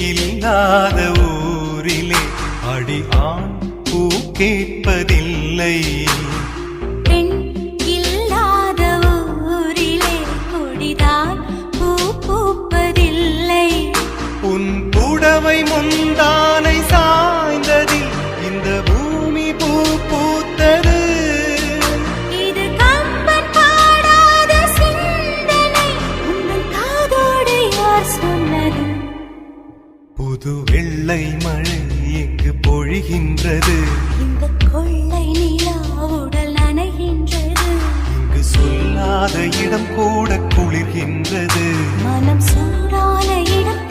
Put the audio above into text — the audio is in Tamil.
இல்லாத ஊரிலே அடி ஆண் பூ கேட்பதில்லை. பெண் இல்லாத ஊரிலே கொடிதான் பூ பூப்பதில்லை. உன் புடவை முந்தானை சாய்ந்ததில் இந்த பூமி பூ பூத்தது. இது கம்பன் பாடாத சிந்தனை, உங்கள் காதோடு யார் சொன்னது? புது வெள்ளை மழை எங்கு பொழிகின்றது. இந்த கொள்ளை நிலா உடல் நனைகின்றது. இங்கு சொல்லாத இடம் கூட குளிர்கின்றது. மனம் சூடான இடம்